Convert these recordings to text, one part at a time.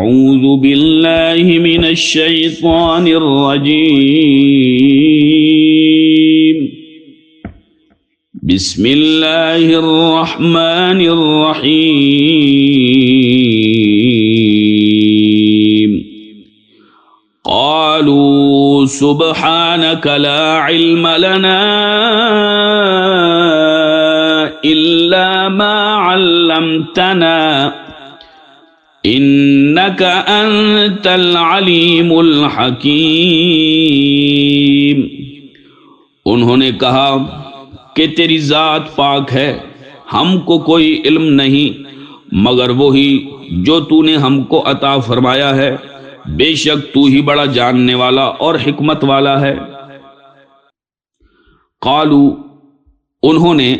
أعوذ بالله من الشيطان الرجيم بسم الله الرحمن الرحيم قالوا سبحانك لا علم لنا إلا ما علمتنا إنك أنت العليم الحكيم۔ انہوں نے کہا کہ تیری ذات پاک ہے، ہم کو کوئی علم نہیں مگر وہی جو تو نے ہم کو عطا فرمایا ہے، بے شک تو ہی بڑا جاننے والا اور حکمت والا ہے۔ قالو، انہوں نے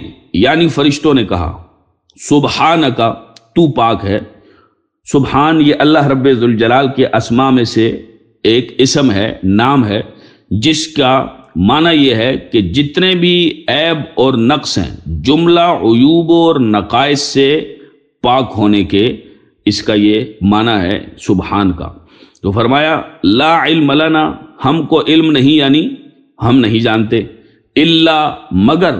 یعنی فرشتوں نے کہا، سبحانک، تو پاک ہے۔ سبحان یہ اللہ رب ذوالجلال کے اسماء میں سے ایک اسم ہے، نام ہے، جس کا معنی یہ ہے کہ جتنے بھی عیب اور نقص ہیں، جملہ عیوب اور نقائص سے پاک ہونے کے، اس کا یہ معنی ہے سبحان کا۔ تو فرمایا لا علم لنا، ہم کو علم نہیں، یعنی ہم نہیں جانتے، الا مگر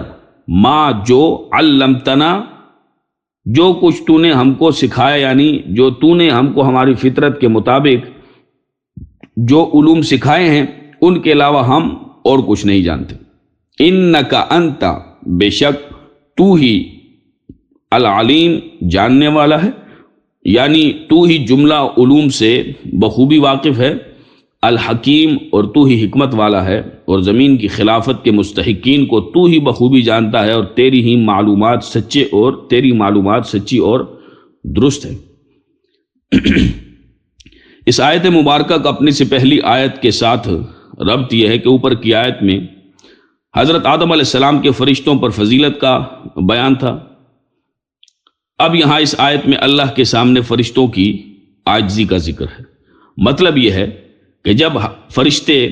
ما جو علمتنا، جو کچھ تو نے ہم کو سکھایا، یعنی جو تو نے ہم کو ہماری فطرت کے مطابق جو علوم سکھائے ہیں ان کے علاوہ ہم اور کچھ نہیں جانتے۔ انک انت، بے شک تو ہی، العلیم جاننے والا ہے، یعنی تو ہی جملہ علوم سے بخوبی واقف ہے، الحکیم اور تو ہی حکمت والا ہے، اور زمین کی خلافت کے مستحقین کو تو ہی بخوبی جانتا ہے، اور تیری معلومات سچی اور درست ہے۔ اس آیت مبارکہ کا اپنی سے پہلی آیت کے ساتھ ربط یہ ہے کہ اوپر کی آیت میں حضرت آدم علیہ السلام کے فرشتوں پر فضیلت کا بیان تھا۔ اب یہاں اس آیت میں اللہ کے سامنے فرشتوں کی عاجزی کا ذکر ہے۔ مطلب یہ ہے کہ جب فرشتے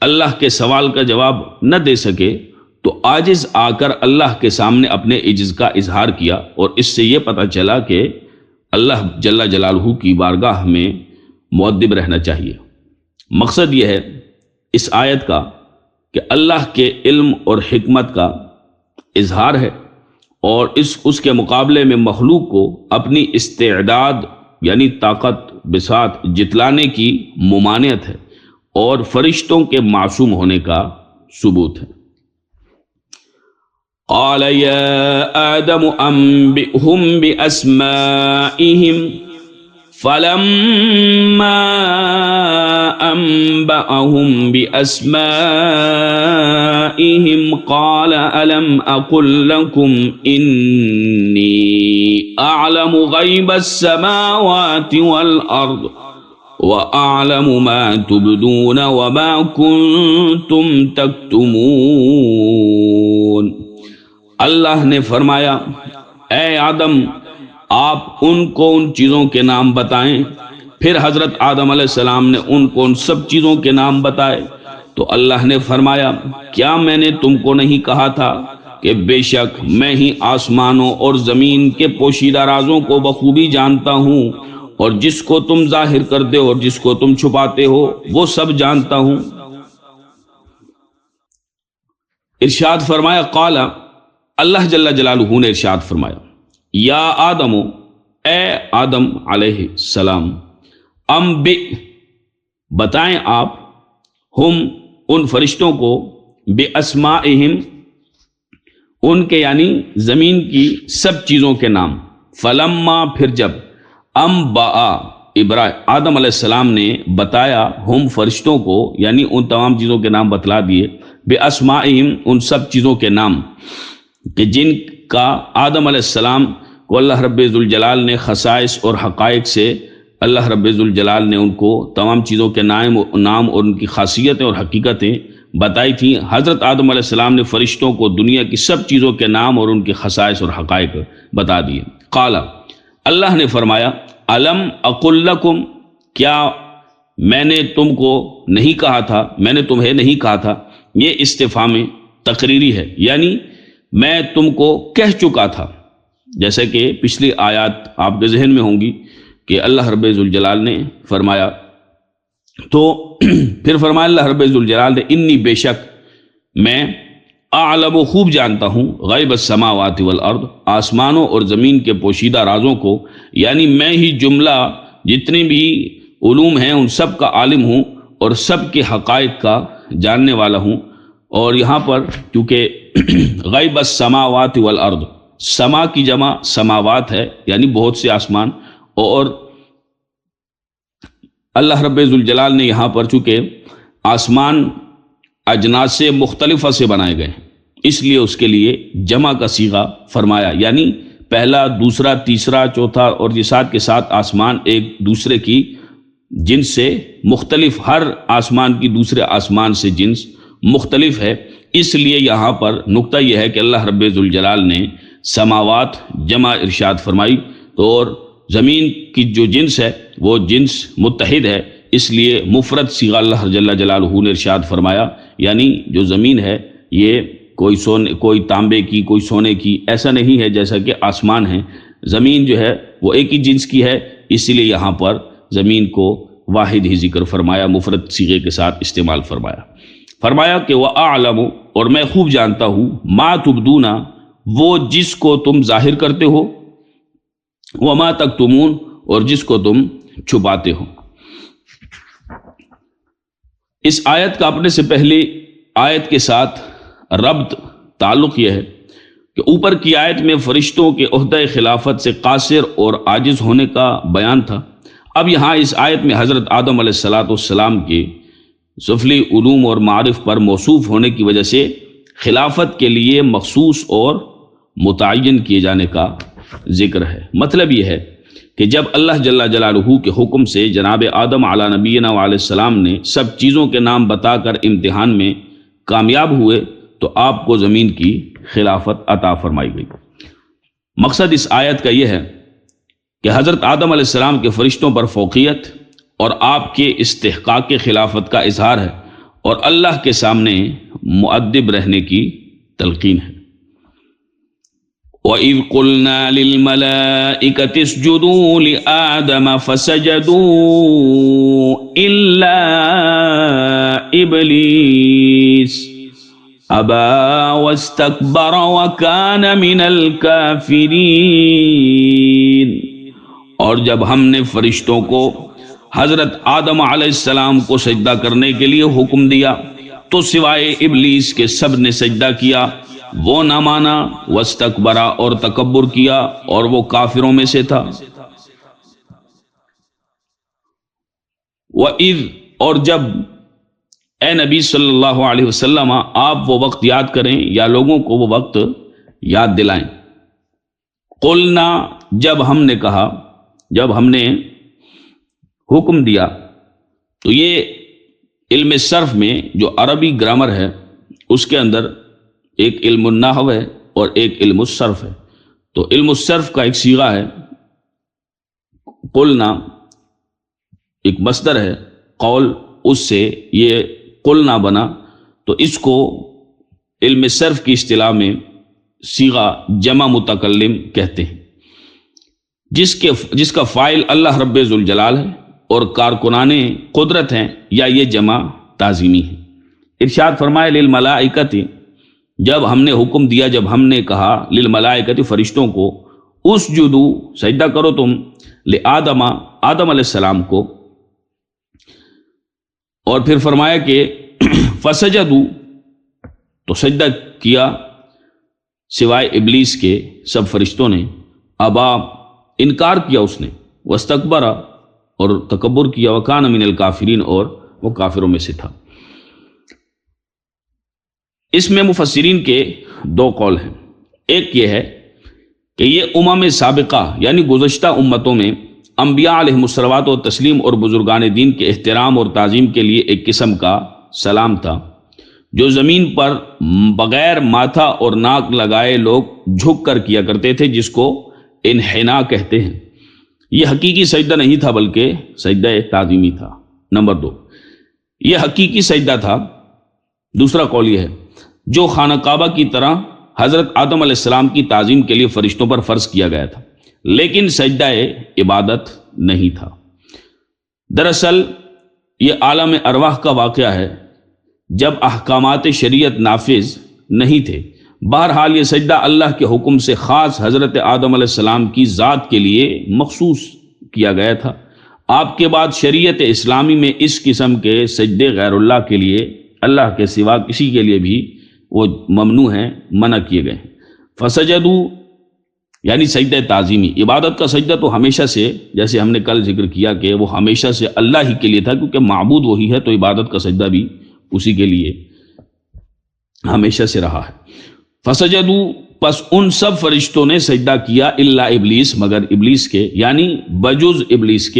اللہ کے سوال کا جواب نہ دے سکے تو عاجز آ کر اللہ کے سامنے اپنے عجز کا اظہار کیا، اور اس سے یہ پتہ چلا کہ اللہ جل جلالہ کی بارگاہ میں مؤدب رہنا چاہیے۔ مقصد یہ ہے اس آیت کا کہ اللہ کے علم اور حکمت کا اظہار ہے، اور اس کے مقابلے میں مخلوق کو اپنی استعداد یعنی طاقت بساط جتلانے کی ممانعت ہے، اور فرشتوں کے معصوم ہونے کا ثبوت ہے۔ قال یا آدم انبئهم بأسمائهم فلما أنبأهم بأسمائهم قال ألم أقل لكم إني أعلم غيب السماوات والأرض وأعلم ما تبدون وما كنتم تكتمون۔ اللہ نے فرمایا، اے آدم، آپ ان کو ان چیزوں کے نام بتائیں۔ پھر حضرت آدم علیہ السلام نے ان کو ان سب چیزوں کے نام بتائے، تو اللہ نے فرمایا، کیا میں نے تم کو نہیں کہا تھا کہ بے شک میں ہی آسمانوں اور زمین کے پوشیدہ رازوں کو بخوبی جانتا ہوں، اور جس کو تم ظاہر کرتے ہو اور جس کو تم چھپاتے ہو وہ سب جانتا ہوں۔ ارشاد فرمایا، قال، اللہ جل جلالہ نے ارشاد فرمایا، یا آدم، اے آدم علیہ السلام، انبئ، بتائیں آپ، ہم ان فرشتوں کو، باسمائہم، ان کے یعنی زمین کی سب چیزوں کے نام، فلما، پھر جب، آدم علیہ السلام نے بتایا، ہم فرشتوں کو یعنی ان تمام چیزوں کے نام بتلا دیے، باسمائہم، ان سب چیزوں کے نام کہ جن کا آدم علیہ السلام کو اللہ رب ذوالجلال نے خصائص اور حقائق سے، اللہ رب ذوالجلال نے ان کو تمام چیزوں کے نام اور ان کی خاصیتیں اور حقیقتیں بتائی تھیں۔ حضرت آدم علیہ السلام نے فرشتوں کو دنیا کی سب چیزوں کے نام اور ان کی خصائص اور حقائق بتا دیے۔ قال، اللہ نے فرمایا، الم اقل لکم، کیا میں نے تم کو نہیں کہا تھا، میں نے تمہیں نہیں کہا تھا۔ یہ استفہام تقریری ہے، یعنی میں تم کو کہہ چکا تھا، جیسے کہ پچھلی آیات آپ کے ذہن میں ہوں گی کہ اللہ رب ذوالجلال نے فرمایا، تو پھر فرمایا اللہ رب ذوالجلال نے انی بے شک میں اعلم و خوب جانتا ہوں غیب السماوات والارض آسمانوں اور زمین کے پوشیدہ رازوں کو، یعنی میں ہی جملہ جتنے بھی علوم ہیں ان سب کا عالم ہوں اور سب کے حقائق کا جاننے والا ہوں۔ اور یہاں پر کیونکہ غیب السماوات والارض، سما کی جمع سماوات ہے یعنی بہت سے آسمان، اور اللہ رب ذوالجلال نے یہاں پر چونکہ آسمان اجناس سے مختلفہ سے بنائے گئے ہیں، اس لیے اس کے لیے جمع کا صیغہ فرمایا، یعنی پہلا، دوسرا، تیسرا، چوتھا اور یہ ساتھ کے ساتھ آسمان ایک دوسرے کی جنس سے مختلف، ہر آسمان کی دوسرے آسمان سے جنس مختلف ہے۔ اس لیے یہاں پر نقطہ یہ ہے کہ اللہ رب ذوالجلال نے سماوات جمع ارشاد فرمائی، تو اور زمین کی جو جنس ہے وہ جنس متحد ہے، اس لیے مفرد صیغہ اللہ جل جلالہ نے ارشاد فرمایا، یعنی جو زمین ہے یہ کوئی تانبے کی، کوئی سونے کی ایسا نہیں ہے جیسا کہ آسمان ہے۔ زمین جو ہے وہ ایک ہی جنس کی ہے، اس لیے یہاں پر زمین کو واحد ہی ذکر فرمایا، مفرد صیغے کے ساتھ استعمال فرمایا۔ فرمایا کہ وَأَعْلَمُ، اور میں خوب جانتا ہوں، مَا تُبْدُونَ، وہ جس کو تم ظاہر کرتے ہو، وَمَا تَكْتُمُونَ، اور جس کو تم چھپاتے ہو۔ اس آیت کا اپنے سے پہلی آیت کے ساتھ ربط تعلق یہ ہے کہ اوپر کی آیت میں فرشتوں کے عہدہ خلافت سے قاصر اور عاجز ہونے کا بیان تھا۔ اب یہاں اس آیت میں حضرت آدم علیہ السلام کے سفلی علوم اور معارف پر موصوف ہونے کی وجہ سے خلافت کے لیے مخصوص اور متعین کیے جانے کا ذکر ہے۔ مطلب یہ ہے کہ جب اللہ جل جلالہ کے حکم سے جناب آدم علی نبینا علیہ السلام نے سب چیزوں کے نام بتا کر امتحان میں کامیاب ہوئے تو آپ کو زمین کی خلافت عطا فرمائی گئی۔ مقصد اس آیت کا یہ ہے کہ حضرت آدم علیہ السلام کے فرشتوں پر فوقیت اور آپ کے استحقاق خلافت کا اظہار ہے، اور اللہ کے سامنے مؤدب رہنے کی تلقین ہے۔ وَإِذْ قُلْنَا لِلْمَلَائِكَةِ اسْجُدُوا لِآدَمَ فَسَجَدُوا إِلَّا إِبْلِيسَ أَبَى وَاسْتَكْبَرَ وَكَانَ مِنَ الْكَافِرِينَ۔ اور جب ہم نے فرشتوں کو حضرت آدم علیہ السلام کو سجدہ کرنے کے لیے حکم دیا تو سوائے ابلیس کے سب نے سجدہ کیا، وہ نہ مانا، واستکبرا، اور تکبر کیا، اور وہ کافروں میں سے تھا۔ وَإِذْ، اور جب اے نبی صلی اللہ علیہ وسلم آپ وہ وقت یاد کریں یا لوگوں کو وہ وقت یاد دلائیں، قلنا، جب ہم نے کہا، جب ہم نے حکم دیا، تو یہ علم صرف میں جو عربی گرامر ہے اس کے اندر ایک علم النحو ہے اور ایک علم الصرف ہے۔ تو علم الصرف کا ایک صیغہ ہے قلنا، ایک مصدر ہے قول، اس سے یہ قلنا بنا، تو اس کو علم صرف کی اصطلاح میں صیغہ جمع متکلم کہتے ہیں، جس کا فاعل اللہ رب ذوالجلال ہے اور کارکنان قدرت ہیں، یا یہ جمع تعظیمی ہے۔ ارشاد فرمائے للملائکۃ، جب ہم نے حکم دیا، جب ہم نے کہا للملائکۃ فرشتوں کو، اسجدو، سجدہ کرو تم، لآدم، آدم علیہ السلام کو، اور پھر فرمایا کہ فسجدو، تو سجدہ کیا سوائے ابلیس کے سب فرشتوں نے، ابا، انکار کیا اس نے، واستکبر، اور تکبر کیا، وکان من الکافرین، اور وہ کافروں میں سے تھا۔ اس میں مفسرین کے دو قول ہیں۔ ایک یہ ہے کہ یہ سابقہ یعنی گزشتہ امتوں میں انبیاء علیہم الصلوات و تسلیم اور بزرگان دین کے احترام اور تعظیم کے لیے ایک قسم کا سلام تھا، جو زمین پر بغیر ماتھا اور ناک لگائے لوگ جھک کر کیا کرتے تھے، جس کو انحناء کہتے ہیں۔ یہ حقیقی سجدہ نہیں تھا بلکہ سجدہ تعظیمی تھا۔ نمبر 2، یہ حقیقی سجدہ تھا۔ دوسرا قول یہ ہے جو خانہ کعبہ کی طرح حضرت آدم علیہ السلام کی تعظیم کے لیے فرشتوں پر فرض کیا گیا تھا، لیکن سجدہ عبادت نہیں تھا۔ دراصل یہ عالم ارواح کا واقعہ ہے جب احکامات شریعت نافذ نہیں تھے۔ بہرحال یہ سجدہ اللہ کے حکم سے خاص حضرت آدم علیہ السلام کی ذات کے لیے مخصوص کیا گیا تھا۔ آپ کے بعد شریعت اسلامی میں اس قسم کے سجدے غیر اللہ کے لیے، اللہ کے سوا کسی کے لیے بھی وہ ممنوع ہیں، منع کیے گئے ہیں۔ فسجدوا یعنی سجدہ تعظیمی، عبادت کا سجدہ تو ہمیشہ سے، جیسے ہم نے کل ذکر کیا کہ وہ ہمیشہ سے اللہ ہی کے لیے تھا، کیونکہ معبود وہی ہے، تو عبادت کا سجدہ بھی اسی کے لیے ہمیشہ سے رہا ہے۔ فسجدوا پس ان سب فرشتوں نے سجدہ کیا، الا ابلیس مگر ابلیس کے، یعنی بجز ابلیس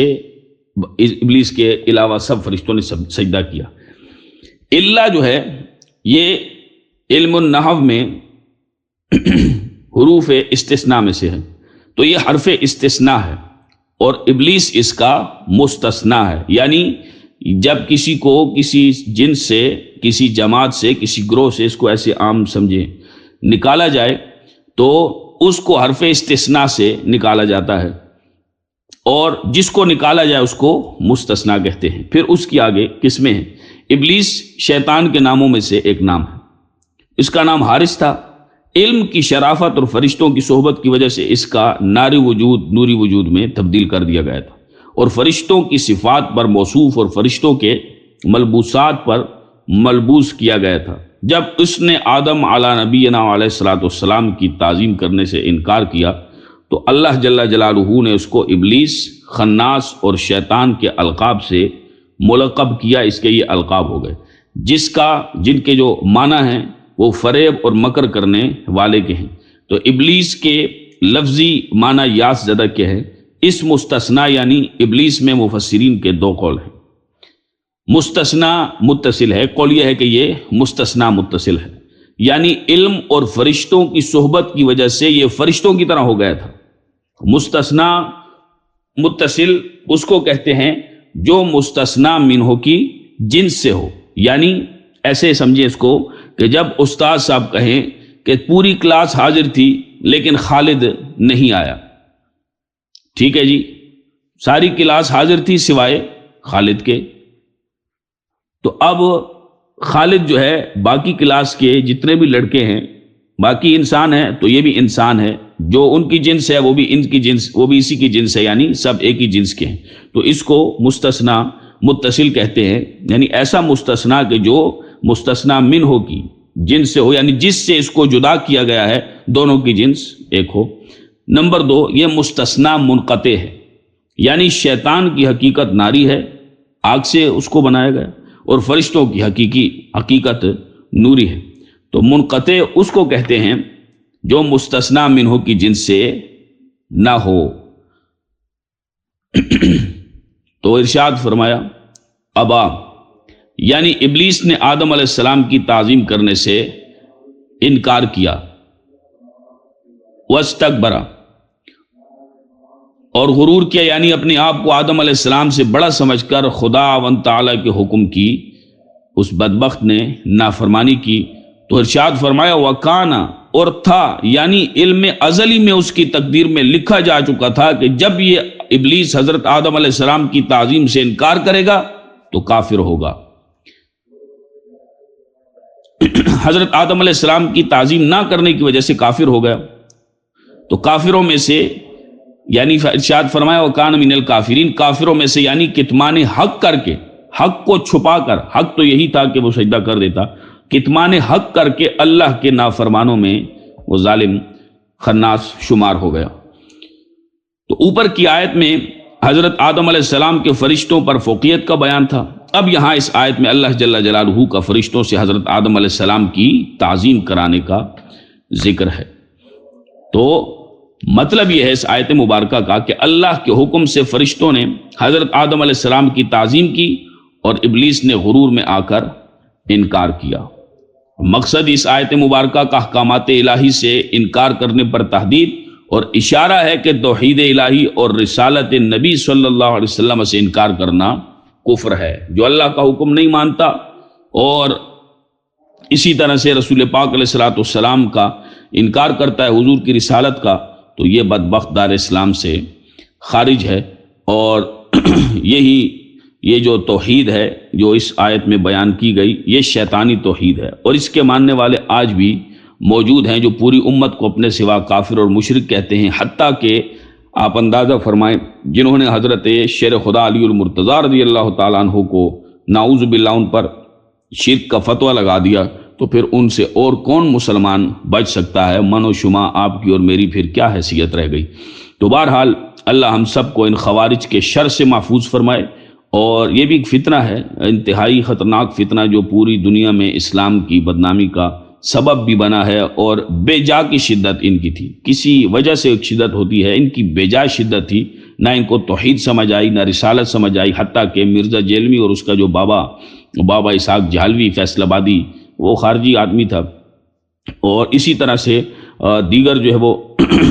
کے علاوہ سب فرشتوں نے سجدہ کیا۔ الا جو ہے یہ علم النحو میں حروف استثناء میں سے ہے، تو یہ حرف استثناء ہے اور ابلیس اس کا مستثنیٰ ہے، یعنی جب کسی کو کسی جنس سے، کسی جماعت سے، کسی گروہ سے، اس کو ایسے عام سمجھیں، نکالا جائے تو اس کو حرف استثناء سے نکالا جاتا ہے، اور جس کو نکالا جائے اس کو مستثنیٰ کہتے ہیں۔ پھر اس کی آگے قسمیں ہیں۔ ابلیس شیطان کے ناموں میں سے ایک نام ہے، اس کا نام حارث تھا۔ علم کی شرافت اور فرشتوں کی صحبت کی وجہ سے اس کا نوری وجود میں تبدیل کر دیا گیا تھا، اور فرشتوں کی صفات پر موصوف اور فرشتوں کے ملبوسات پر ملبوس کیا گیا تھا۔ جب اس نے آدم علی نبینا علیہ الصلوۃ والسلام کی تعظیم کرنے سے انکار کیا تو اللہ جل جلالہ نے اس کو ابلیس، خناس اور شیطان کے القاب سے ملقب کیا۔ اس کے یہ القاب ہو گئے جن کے جو معنی ہیں وہ فریب اور مکر کرنے والے کے ہیں۔ تو ابلیس کے لفظی معنی یاس زدہ کے ہیں۔ اس مستثنیٰ یعنی ابلیس میں مفسرین کے دو قول ہیں۔ مستثنیٰ متصل ہے، قول یہ ہے کہ یہ مستثنیٰ متصل ہے، یعنی علم اور فرشتوں کی صحبت کی وجہ سے یہ فرشتوں کی طرح ہو گیا تھا۔ مستثنیٰ متصل اس کو کہتے ہیں جو مستثنیٰ منہ کی جنس سے ہو، یعنی ایسے سمجھیں اس کو کہ جب استاد صاحب کہیں کہ پوری کلاس حاضر تھی لیکن خالد نہیں آیا، ٹھیک ہے جی، ساری کلاس حاضر تھی سوائے خالد کے، تو اب خالد جو ہے باقی کلاس کے جتنے بھی لڑکے ہیں، باقی انسان ہیں، تو یہ بھی انسان ہے، جو ان کی جنس ہے وہ بھی ان کی جنس، وہ بھی اسی کی جنس ہے، یعنی سب ایک ہی جنس کے ہیں، تو اس کو مستثنیٰ متصل کہتے ہیں، یعنی ایسا مستثنیٰ کہ جو مستثنیٰ منہ کی جنس سے ہو، یعنی جس سے اس کو جدا کیا گیا ہے دونوں کی جنس ایک ہو۔ نمبر 2، یہ مستثنیٰ منقطع ہے، یعنی شیطان کی حقیقت ناری ہے، آگ سے اس کو بنایا گیا، اور فرشتوں کی حقیقت نوری ہے۔ تو منقطع اس کو کہتے ہیں جو مستثنیٰ منہ کی جنس سے نہ ہو۔ تو ارشاد فرمایا ابا، یعنی ابلیس نے آدم علیہ السلام کی تعظیم کرنے سے انکار کیا، واستکبر اور غرور کیا، یعنی اپنے آپ کو آدم علیہ السلام سے بڑا سمجھ کر خدا و تعالی کے حکم کی اس بدبخت نے نافرمانی کی۔ تو ارشاد فرمایا وکانا، اور تھا، یعنی علم ازلی میں اس کی تقدیر میں لکھا جا چکا تھا کہ جب یہ ابلیس حضرت آدم علیہ السلام کی تعظیم سے انکار کرے گا تو کافر ہوگا۔ حضرت آدم علیہ السلام کی تعظیم نہ کرنے کی وجہ سے کافر ہو گیا، تو کافروں میں سے، یعنی ارشاد فرمایا وکان من الکافرین، کافروں میں سے، یعنی کتمان حق کر کے، حق کو چھپا کر، حق تو یہی تھا کہ وہ سجدہ کر دیتا، کتمان حق کر کے اللہ کے نافرمانوں میں وہ ظالم خناس شمار ہو گیا۔ تو اوپر کی آیت میں حضرت آدم علیہ السلام کے فرشتوں پر فوقیت کا بیان تھا، اب یہاں اس آیت میں اللہ جل جلالہ کا فرشتوں سے حضرت آدم علیہ السلام کی تعظیم کرانے کا ذکر ہے۔ تو مطلب یہ ہے اس آیت مبارکہ کا کہ اللہ کے حکم سے فرشتوں نے حضرت آدم علیہ السلام کی تعظیم کی اور ابلیس نے غرور میں آ کر انکار کیا۔ مقصد اس آیت مبارکہ کا احکامات الہی سے انکار کرنے پر تحدید اور اشارہ ہے کہ توحید الہی اور رسالت نبی صلی اللہ علیہ وسلم سے انکار کرنا کفر ہے۔ جو اللہ کا حکم نہیں مانتا اور اسی طرح سے رسول پاک علیہ الصلوۃ والسلام کا انکار کرتا ہے، حضور کی رسالت کا، تو یہ بدبخت دار اسلام سے خارج ہے۔ اور یہ جو توحید ہے جو اس آیت میں بیان کی گئی، یہ شیطانی توحید ہے، اور اس کے ماننے والے آج بھی موجود ہیں جو پوری امت کو اپنے سوا کافر اور مشرک کہتے ہیں۔ حتیٰ کہ آپ اندازہ فرمائیں جنہوں نے حضرت شیر خدا علی المرتضیٰ رضی اللہ تعالیٰ عنہ کو نعوذ باللہ ان پر شرک کا فتویٰ لگا دیا، تو پھر ان سے اور کون مسلمان بچ سکتا ہے؟ من و شما آپ کی اور میری پھر کیا حیثیت رہ گئی؟ تو بہرحال اللہ ہم سب کو ان خوارج کے شر سے محفوظ فرمائے۔ اور یہ بھی ایک فتنہ ہے، انتہائی خطرناک فتنہ، جو پوری دنیا میں اسلام کی بدنامی کا سبب بھی بنا ہے، اور بے جا کی شدت ان کی تھی، کسی وجہ سے ایک شدت ہوتی ہے، ان کی بے جا شدت تھی، نہ ان کو توحید سمجھ آئی نہ رسالت سمجھ آئی۔ حتیٰ کہ مرزا جیلمی اور اس کا جو بابا اسحاق جہلوی فیصل آبادی، وہ خارجی آدمی تھا، اور اسی طرح سے دیگر جو ہے وہ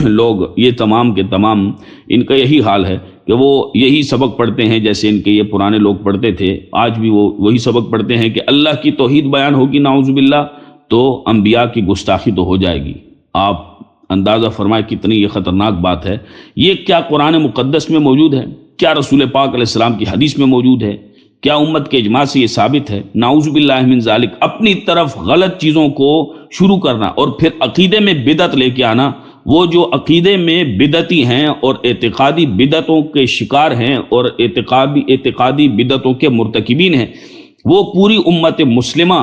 لوگ، یہ تمام کے تمام ان کا یہی حال ہے کہ وہ یہی سبق پڑھتے ہیں جیسے ان کے یہ پرانے لوگ پڑھتے تھے، آج بھی وہ وہی سبق پڑھتے ہیں کہ اللہ کی توحید بیان ہوگی نعوذ باللہ تو انبیاء کی گستاخی تو ہو جائے گی۔ آپ اندازہ فرمائے کتنی یہ خطرناک بات ہے۔ یہ کیا قرآن مقدس میں موجود ہے؟ کیا رسول پاک علیہ السلام کی حدیث میں موجود ہے؟ کیا امت کے اجماع سے یہ ثابت ہے؟ نعوذ باللہ من ذالک، اپنی طرف غلط چیزوں کو شروع کرنا اور پھر عقیدے میں بدعت لے کے آنا۔ وہ جو عقیدے میں بدعتی ہیں اور اعتقادی بدعتوں کے شکار ہیں اور اعتقادی بدعتوں کے مرتکبین ہیں، وہ پوری امت مسلمہ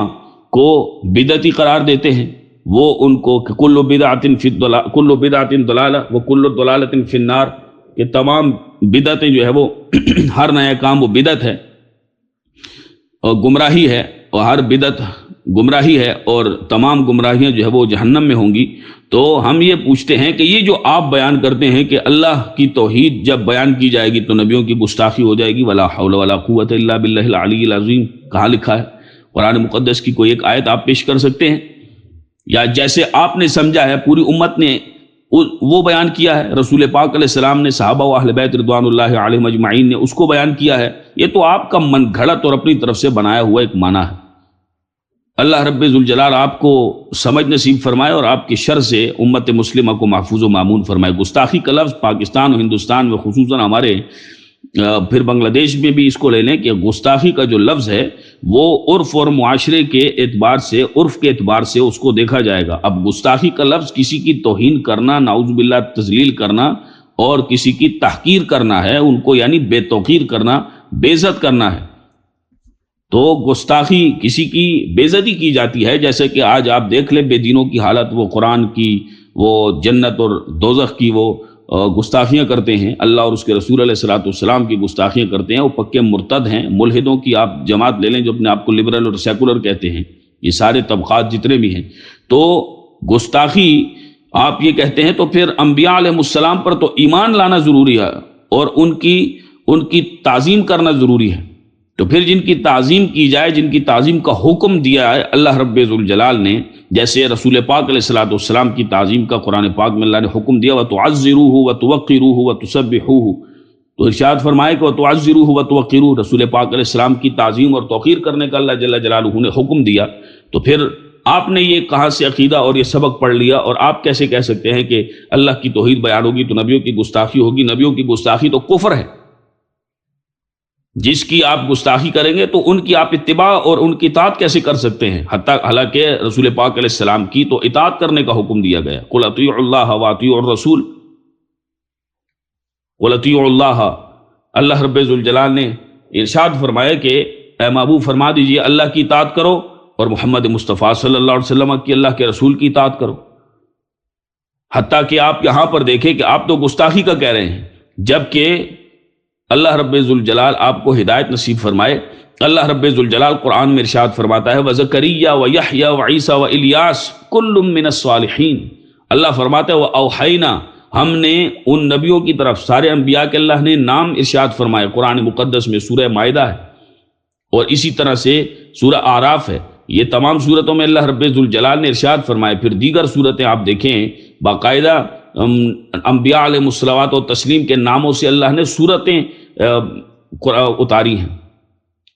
کو بدعتی قرار دیتے ہیں۔ وہ ان کو کل بدعت ضلالہ وکل ضلالۃ فی النار، کہ تمام بدعتیں جو ہے وہ ہر نیا کام وہ بدعت ہے اور گمراہی ہے، اور ہر بدعت گمراہی ہے، اور تمام گمراہیاں جو ہے وہ جہنم میں ہوں گی۔ تو ہم یہ پوچھتے ہیں کہ یہ جو آپ بیان کرتے ہیں کہ اللہ کی توحید جب بیان کی جائے گی تو نبیوں کی گستاخی ہو جائے گی، ولا حول ولا قوت الا باللہ العلی العظیم، کہاں لکھا ہے؟ قرآن مقدس کی کوئی ایک آیت آپ پیش کر سکتے ہیں؟ یا جیسے آپ نے سمجھا ہے پوری امت نے وہ بیان کیا ہے، رسول پاک علیہ السلام نے، صحابہ و اہل بیت رضوان اللہ علیہم اجمعین نے اس کو بیان کیا ہے، یہ تو آپ کا من گھڑت اور اپنی طرف سے بنایا ہوا ایک معنی ہے۔ اللہ رب ذوالجلال آپ کو سمجھ نصیب فرمائے اور آپ کے شر سے امت مسلمہ کو محفوظ و معمون فرمائے۔ گستاخی کا لفظ پاکستان و ہندوستان میں خصوصاً ہمارے پھر بنگلہ دیش میں بھی اس کو لے لیں کہ گستاخی کا جو لفظ ہے وہ عرف اور معاشرے کے اعتبار سے، عرف کے اعتبار سے اس کو دیکھا جائے گا۔ اب گستاخی کا لفظ کسی کی توہین کرنا، نعوذ باللہ تذلیل کرنا، اور کسی کی تحقیر کرنا ہے، ان کو یعنی بے توقیر کرنا، بے عزت کرنا ہے۔ تو گستاخی کسی کی بے عزتی کی جاتی ہے، جیسے کہ آج آپ دیکھ لیں بے دینوں کی حالت، وہ قرآن کی، وہ جنت اور دوزخ کی وہ گستاخیاں کرتے ہیں، اللہ اور اس کے رسول علیہ الصلوۃ والسلام کی گستاخیاں کرتے ہیں، وہ پکے مرتد ہیں۔ ملحدوں کی آپ جماعت لے لیں جو اپنے آپ کو لبرل اور سیکولر کہتے ہیں، یہ سارے طبقات جتنے بھی ہیں۔ تو گستاخی آپ یہ کہتے ہیں تو پھر انبیاء علیہ السلام پر تو ایمان لانا ضروری ہے اور ان کی تعظیم کرنا ضروری ہے۔ تو پھر جن کی تعظیم کی جائے، جن کی تعظیم کا حکم دیا ہے اللہ رب ذوالجلال نے، جیسے رسول پاک علیہ الصلوۃ والسلام کی تعظیم کا قرآن پاک میں اللہ نے حکم دیا، وَتُعَزِّرُوهُ وَتُوَقِّرُوهُ وَتُسَبِّحُوهُ، تو ارشاد فرمائے کہ وَتُعَزِّرُوهُ وَتُوَقِّرُوهُ، رسول پاک علیہ السلام کی تعظیم اور توقیر کرنے کا اللہ جل جلالہ نے حکم دیا۔ تو پھر آپ نے یہ کہاں سے عقیدہ اور یہ سبق پڑھ لیا، اور آپ کیسے کہہ سکتے ہیں کہ اللہ کی توحید بیان ہوگی تو نبیوں کی گستاخی ہوگی؟ نبیوں کی گستاخی تو کفر ہے، جس کی آپ گستاخی کریں گے تو ان کی آپ اتباع اور ان کی اطاعت کیسے کر سکتے ہیں؟ حالانکہ رسول پاک علیہ السلام کی تو اطاعت کرنے کا حکم دیا گیا، قُلْ اطیعوا اللہ واطیعوا الرسول، قُلْ اطیعوا اللہ، اللہ رب ذوالجلال نے ارشاد فرمایا کہ اے محبوب فرما دیجئے اللہ کی اطاعت کرو اور محمد مصطفیٰ صلی اللہ علیہ وسلم کی، اللہ کے رسول کی اطاعت کرو۔ حتیٰ کہ آپ یہاں پر دیکھیں کہ آپ تو گستاخی کا کہہ رہے ہیں، جبکہ اللہ رب ذوالجلال آپ کو ہدایت نصیب فرمائے۔ اللہ رب ذوالجلال قرآن میں ارشاد فرماتا ہے وَزَكَرِيَّا وَيَحْيَا وَعِيسَى وَإِلْيَاسَ كُلٌّ مِّنَ الصَّالِحِينَ، اللہ فرماتا ہے وَأَوْحَيْنَا، ہم نے ان نبیوں کی طرف، سارے انبیاء کے اللہ نے نام ارشاد فرمائے، قرآن مقدس میں سورہ مائدہ ہے اور اسی طرح سے سورہ اعراف ہے، یہ تمام صورتوں میں اللہ رب ذوالجلال نے ارشاد فرمائے۔ پھر دیگر صورتیں آپ دیکھیں باقاعدہ انبیاء علیہ الصلوات و تسلیم کے ناموں سے اللہ نے صورتیں اتاری ہیں،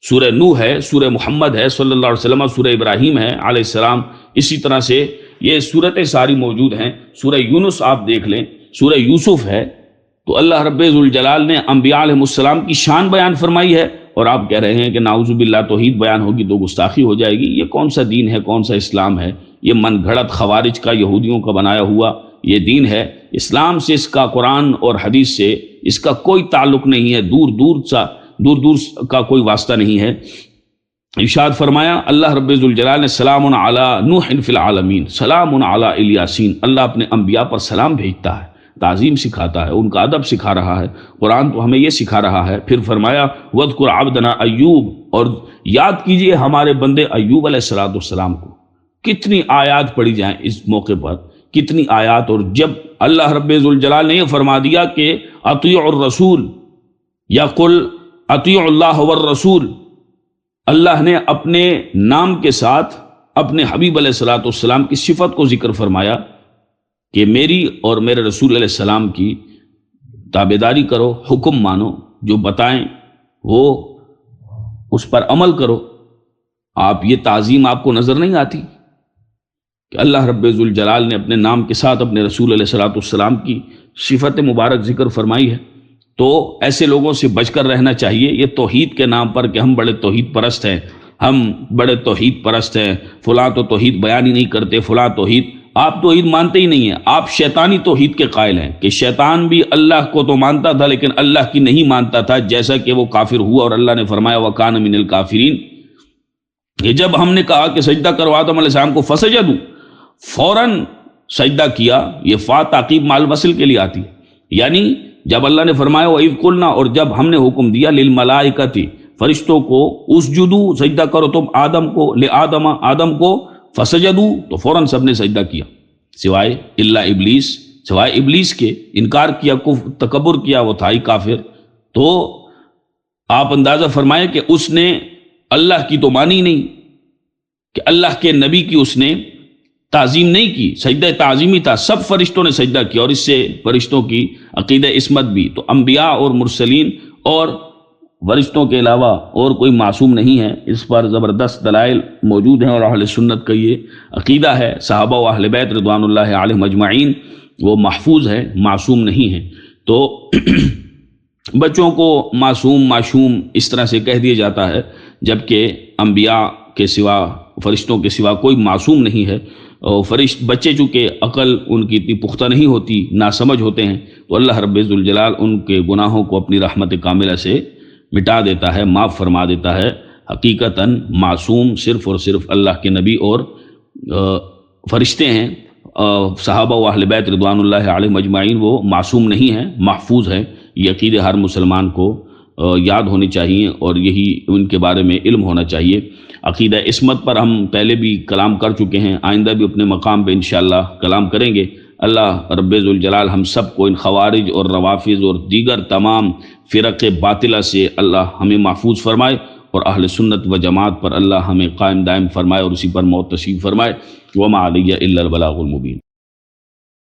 سورہ نوح ہے، سورہ محمد ہے صلی اللہ علیہ وسلم، سورہ ابراہیم ہے علیہ السلام، اسی طرح سے یہ صورتیں ساری موجود ہیں۔ سورہ یونس آپ دیکھ لیں سورہ یوسف ہے، تو اللہ رب ذوالجلال نے انبیاء علیہ السلام کی شان بیان فرمائی ہے، اور آپ کہہ رہے ہیں کہ نعوذ باللہ توحید بیان ہوگی تو گستاخی ہو جائے گی۔ یہ کون سا دین ہے، کون سا اسلام ہے؟ یہ من گھڑت خوارج کا، یہودیوں کا بنایا ہوا یہ دین ہے۔ اسلام سے اس کا، قرآن اور حدیث سے اس کا کوئی تعلق نہیں ہے، دور دور کا کوئی واسطہ نہیں ہے۔ ارشاد فرمایا اللہ رب ذوالجلال نے سلام علی نوح فی العالمین، سلام علی الیاسین، اللہ اپنے انبیاء پر سلام بھیجتا ہے، تعظیم سکھاتا ہے، ان کا ادب سکھا رہا ہے۔ قرآن تو ہمیں یہ سکھا رہا ہے۔ پھر فرمایا وَاذْكُرْ عَبْدَنَا ایوب، اور یاد کیجئے ہمارے بندے ایوب علیہ السلام کو۔ کتنی آیات پڑھی جائیں اس موقع پر، کتنی آیات۔ اور جب اللہ رب ذوالجلال نے یہ فرما دیا کہ اطیعوا الرسول یا قل اطیعوا اللہ والرسول، اللہ نے اپنے نام کے ساتھ اپنے حبیب علیہ السلام کی صفت کو ذکر فرمایا کہ میری اور میرے رسول علیہ السلام کی تابعداری کرو، حکم مانو، جو بتائیں وہ اس پر عمل کرو۔ آپ یہ تعظیم آپ کو نظر نہیں آتی کہ اللہ رب ذوالجلال نے اپنے نام کے ساتھ اپنے رسول علیہ السلام کی صفت مبارک ذکر فرمائی ہے؟ تو ایسے لوگوں سے بچ کر رہنا چاہیے۔ یہ توحید کے نام پر کہ ہم بڑے توحید پرست ہیں، ہم بڑے توحید پرست ہیں، فلاں تو توحید بیان ہی نہیں کرتے، فلاں توحید، آپ توحید مانتے ہی نہیں ہیں، آپ شیطانی توحید کے قائل ہیں کہ شیطان بھی اللہ کو تو مانتا تھا لیکن اللہ کی نہیں مانتا تھا، جیسا کہ وہ کافر ہوا اور اللہ نے فرمایا وَكَانَ مِنَ الْكَافِرِينَ۔ کہ جب ہم نے کہا کہ سجدہ کرو آدم علیہ السلام کو فسجدوا، فوراً سجدہ کیا، یہ فا تعقیب مال وصل کے لیے آتی ہے، یعنی جب اللہ نے فرمایا وَإِذْ قُلْنَا، اور جب ہم نے حکم دیا لِلْمَلَائِكَةِ، فرشتوں کو، اسجدوا، سجدہ کرو تم آدم کو، لآدم، آدم کو، فسجدوا، تو فوراً سب نے سجدہ کیا سوائے الا ابلیس، سوائے ابلیس کے، انکار کیا، تکبر کیا، وہ تھا ہی کافر۔ تو آپ اندازہ فرمائیں کہ اس نے اللہ کی تو مانی نہیں، کہ اللہ کے نبی کی اس نے تعظیم نہیں کی، سجدہ تعظیمی تھا، سب فرشتوں نے سجدہ کیا، اور اس سے فرشتوں کی عقیدہ عصمت بھی۔ تو انبیاء اور مرسلین اور فرشتوں کے علاوہ اور کوئی معصوم نہیں ہے، اس پر زبردست دلائل موجود ہیں، اور اہل سنت کا یہ عقیدہ ہے۔ صحابہ و اہل بیت رضوان اللہ علیہم اجمعین وہ محفوظ ہے، معصوم نہیں ہیں۔ تو بچوں کو معصوم اس طرح سے کہہ دیا جاتا ہے، جبکہ انبیاء کے سوا، فرشتوں کے سوا کوئی معصوم نہیں ہے۔ اور بچے چونکہ عقل ان کی اتنی پختہ نہیں ہوتی، ناسمجھ ہوتے ہیں، تو اللہ رب ذوالجلال ان کے گناہوں کو اپنی رحمت کاملہ سے مٹا دیتا ہے، معاف فرما دیتا ہے۔ حقیقتاً معصوم صرف اور صرف اللہ کے نبی اور فرشتے ہیں۔ صحابہ و اہل بیت رضوان اللہ علیہم اجمعین وہ معصوم نہیں ہیں، محفوظ ہیں۔ یہ عقیدے ہر مسلمان کو یاد ہونی چاہیے، اور یہی ان کے بارے میں علم ہونا چاہیے۔ عقیدہ عصمت پر ہم پہلے بھی کلام کر چکے ہیں، آئندہ بھی اپنے مقام پہ انشاءاللہ کلام کریں گے۔ اللہ رب ذوالجلال ہم سب کو ان خوارج اور روافظ اور دیگر تمام فرق باطلہ سے اللہ ہمیں محفوظ فرمائے، اور اہل سنت و جماعت پر اللہ ہمیں قائم دائم فرمائے اور اسی پر موت نصیب فرمائے۔ وما علی الا البلاغ المبین۔